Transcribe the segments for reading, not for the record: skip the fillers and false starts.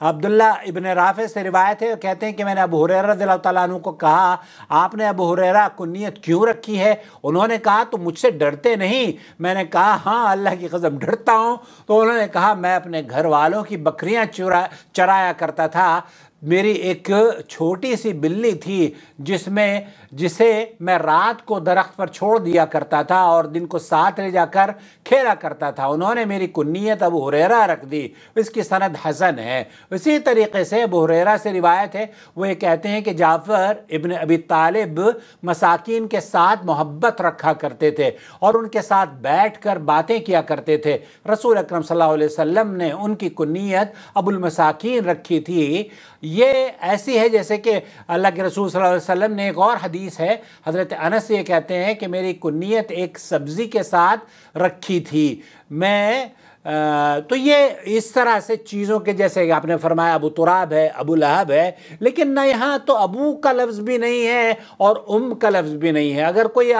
عبداللہ ابن رافع سے روایت ہے، کہتے ہیں کہ میں نے ابو ہریرہ رضی اللہ تعالیٰ عنہ کو کہا آپ نے ابو ہریرہ کنیت کیوں رکھی ہے؟ انہوں نے کہا تم مجھ سے ڈرتے نہیں؟ میں نے کہا ہاں اللہ کی قسم ڈرتا ہوں۔ تو انہوں نے کہا میں اپنے گھر والوں کی بکریاں چرایا کرتا تھا، میری ایک چھوٹی سی بلی تھی جسے میں رات کو درخت پر چھوڑ دیا کرتا تھا اور دن کو ساتھ لے جا کر کھیلا کرتا تھا، انہوں نے میری کنیت ابو ہریرہ رکھ دی۔ اس کی سند حسن ہے۔ اسی طریقے سے ابو ہریرہ سے روایت ہے، وہ یہ کہتے ہیں کہ جعفر ابن ابی طالب مساکین کے ساتھ محبت رکھا کرتے تھے اور ان کے ساتھ بیٹھ کر باتیں کیا کرتے تھے۔ رسول اکرم صلی اللہ علیہ وسلم نے ان کی کنیت ابو المساکین رکھی تھی۔ یہ ایسی ہے جیسے کہ اللہ کے رسول صلی اللہ علیہ وسلم نے، ایک اور حدیث ہے، حضرت انس یہ کہتے ہیں کہ میری کنیت ایک سبزی کے ساتھ رکھی تھی۔ تو یہ اس طرح سے چیزوں کے، جیسے کہ آپ نے فرمایا ابو تراب ہے، ابو لہب ہے، لیکن نہ یہاں تو ابو کا لفظ بھی نہیں ہے اور کا لفظ بھی نہیں ہے۔ اگر کوئی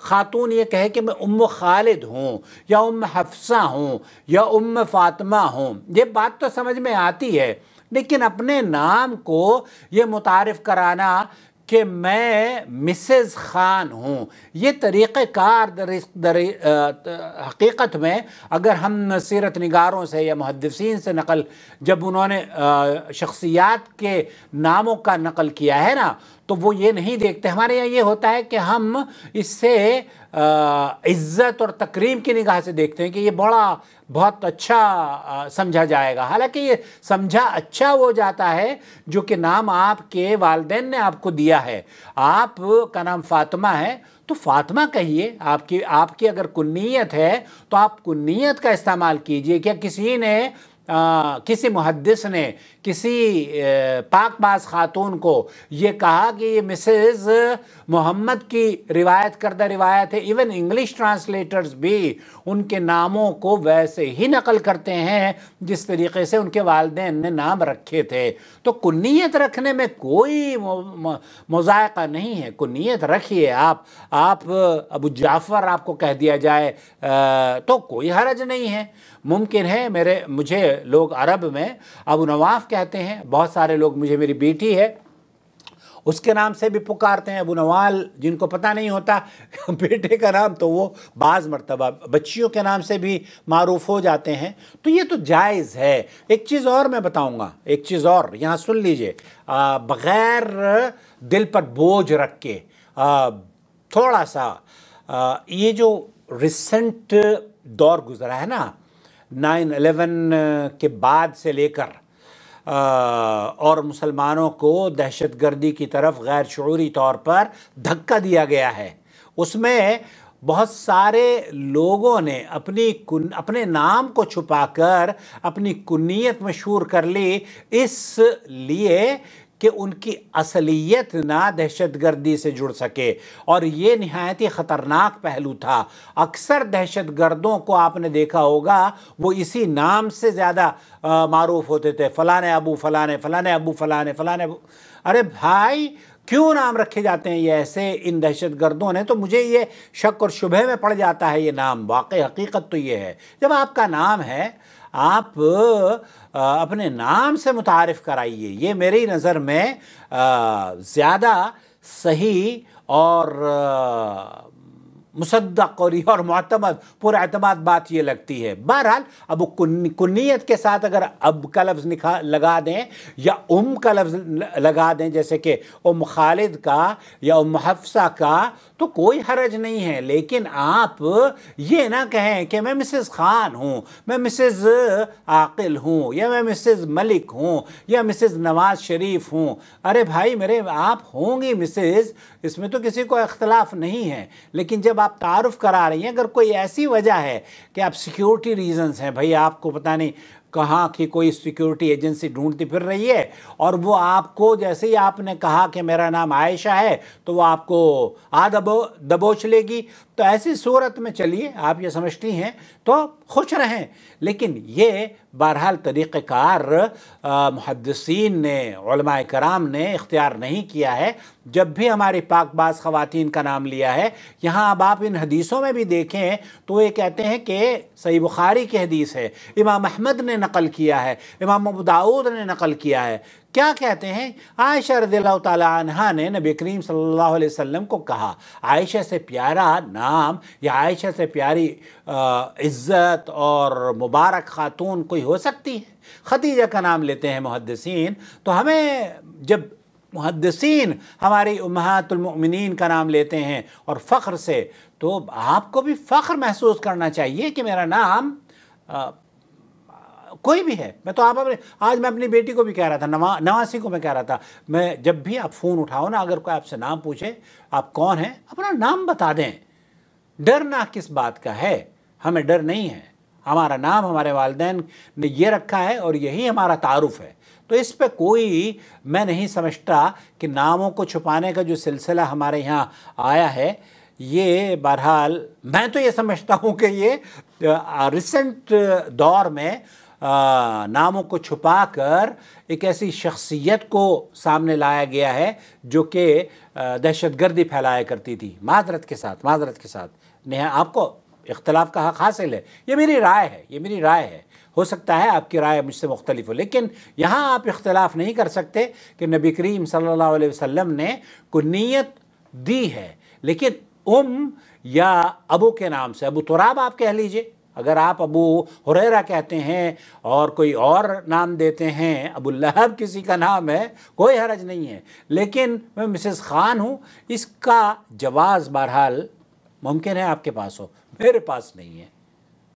خاتون یہ کہے کہ میں خالد ہوں یا حفصہ ہوں یا فاطمہ ہوں، یہ بات تو سمجھ میں آتی ہے، لیکن اپنے نام کو یہ متعارف کرانا کہ میں مسز خان ہوں، یہ طریقہ کار در حقیقت میں اگر ہم سیرت نگاروں سے یا محدثین سے نقل، جب انہوں نے شخصیات کے ناموں کا نقل کیا ہے نا، تو وہ یہ نہیں دیکھتے۔ ہمارے یہاں یہ ہوتا ہے کہ ہم اس سے عزت اور تکریم کی نگاہ سے دیکھتے ہیں کہ یہ بہت اچھا سمجھا جائے گا، حالانکہ یہ سمجھا اچھا ہو جاتا ہے جو کہ نام آپ کے والدین نے آپ کو دیا ہے۔ آپ کا نام فاطمہ ہے تو فاطمہ کہیے، آپ کی اگر کنیت ہے تو آپ کنیت کا استعمال کیجئے۔ کیا کسی محدث نے کسی پاک باز خاتون کو یہ کہا کہ یہ مسز محمد کی روایت کردہ روایت ہے؟ ایون انگلش ٹرانسلیٹرز بھی ان کے ناموں کو ویسے ہی نقل کرتے ہیں جس طریقے سے ان کے والدین نے نام رکھے تھے۔ تو کنیت رکھنے میں کوئی مذائقہ نہیں ہے، کنیت رکھیے۔ آپ ابو جعفر آپ کو کہہ دیا جائے تو کوئی حرج نہیں ہے۔ ممکن ہے مجھے لوگ عرب میں ابو نواف کہتے ہیں، بہت سارے لوگ، میری بیٹی ہے اس کے نام سے بھی پکارتے ہیں ابو نوال، جن کو پتہ نہیں ہوتا بیٹے کا نام تو وہ بعض مرتبہ بچیوں کے نام سے بھی معروف ہو جاتے ہیں، تو یہ تو جائز ہے۔ ایک چیز اور میں بتاؤں گا، ایک چیز اور یہاں سن لیجئے، بغیر دل پر بوجھ رکھ کے تھوڑا سا یہ جو ریسنٹ دور گزرا ہے نا 9/11 کے بعد سے لے کر، اور مسلمانوں کو دہشت گردی کی طرف غیر شعوری طور پر دھکا دیا گیا ہے، اس میں بہت سارے لوگوں نے اپنے نام کو چھپا کر اپنی کنیت مشہور کر لی، اس لیے کہ ان کی اصلیت نہ دہشت گردی سے جڑ سکے، اور یہ نہایت ہی خطرناک پہلو تھا۔ اکثر دہشت گردوں کو آپ نے دیکھا ہوگا وہ اسی نام سے زیادہ معروف ہوتے تھے، فلانے ابو فلانے، فلانے ابو فلانے، فلانے ابو۔ ارے بھائی کیوں نام رکھے جاتے ہیں یہ ایسے ان دہشت گردوں نے؟ تو مجھے یہ شک اور شبہ میں پڑ جاتا ہے یہ نام۔ واقعی حقیقت تو یہ ہے، جب آپ کا نام ہے آپ اپنے نام سے متعارف کرائیے، یہ میری نظر میں زیادہ صحیح اور مصدق اور معتمد پر اعتماد بات یہ لگتی ہے۔ بہرحال اب کنیت کے ساتھ اگر اب کا لفظ لگا دیں یا کا لفظ لگا دیں، جیسے کہ خالد کا یا حفصہ کا، تو کوئی حرج نہیں ہے، لیکن آپ یہ نہ کہیں کہ میں مسز خان ہوں، میں مسز عاقل ہوں، یا میں مسز ملک ہوں، یا مسز نواز شریف ہوں۔ ارے بھائی میرے، آپ ہوں گی مسز، اس میں تو کسی کو اختلاف نہیں ہے، لیکن جب آپ تعارف کرا رہی ہیں، اگر کوئی ایسی وجہ ہے کہ آپ سیکیورٹی ریزنز ہیں، بھائی آپ کو پتہ نہیں کہاں کی کوئی سیکیورٹی ایجنسی ڈھونڈتی پھر رہی ہے، اور وہ آپ کو جیسے ہی آپ نے کہا کہ میرا نام عائشہ ہے تو وہ آپ کو دبوچ لے گی، تو ایسی صورت میں چلیے آپ یہ سمجھتی ہیں تو خوش رہیں، لیکن یہ بہرحال طریقہ کار محدثین نے، علماء کرام نے اختیار نہیں کیا ہے۔ جب بھی ہماری پاک باز خواتین کا نام لیا ہے، یہاں اب آپ ان حدیثوں میں بھی دیکھیں تو یہ کہتے ہیں کہ صحیح بخاری کی حدیث ہے، امام احمد نے نقل کیا ہے، امام ابو داؤد نے نقل کیا ہے۔ کیا کہتے ہیں؟ عائشہ رضی اللہ تعالی عنہا نے نبی کریم صلی اللہ علیہ وسلم کو کہا، عائشہ سے پیارا نام یا عائشہ سے پیاری عزت اور مبارک خاتون کوئی ہو سکتی ہے؟ خدیجہ کا نام لیتے ہیں محدثین، تو ہمیں جب محدثین ہماری امہات المؤمنین کا نام لیتے ہیں اور فخر سے، تو آپ کو بھی فخر محسوس کرنا چاہیے کہ میرا نام کوئی بھی ہے۔ میں تو آج میں اپنی بیٹی کو بھی کہہ رہا تھا، نواسی کو میں کہہ رہا تھا، میں جب بھی آپ فون اٹھاؤ نا، اگر کوئی آپ سے نام پوچھے آپ کون ہیں، اپنا نام بتا دیں۔ ڈرنا کس بات کا ہے؟ ہمیں ڈر نہیں ہے، ہمارا نام ہمارے والدین نے یہ رکھا ہے اور یہی ہمارا تعارف ہے، تو اس پہ کوئی، میں نہیں سمجھتا کہ ناموں کو چھپانے کا جو سلسلہ ہمارے یہاں آیا ہے، یہ بہرحال میں تو یہ سمجھتا ہوں کہ یہ ریسنٹ دور میں ناموں کو چھپا کر ایک ایسی شخصیت کو سامنے لایا گیا ہے جو کہ دہشت گردی پھیلایا کرتی تھی۔ معذرت کے ساتھ آپ کو اختلاف کا حق حاصل ہے، یہ میری رائے ہے، ہو سکتا ہے آپ کی رائے مجھ سے مختلف ہو، لیکن یہاں آپ اختلاف نہیں کر سکتے کہ نبی کریم صلی اللہ علیہ وسلم نے کنیت دی ہے، لیکن یا ابو کے نام سے، ابو تراب آپ کہہ لیجئے، اگر آپ ابو ہریرہ کہتے ہیں اور کوئی اور نام دیتے ہیں، ابو لہب کسی کا نام ہے، کوئی حرج نہیں ہے، لیکن میں مسز خان ہوں، اس کا جواز بہرحال ممکن ہے آپ کے پاس ہو، میرے پاس نہیں ہے۔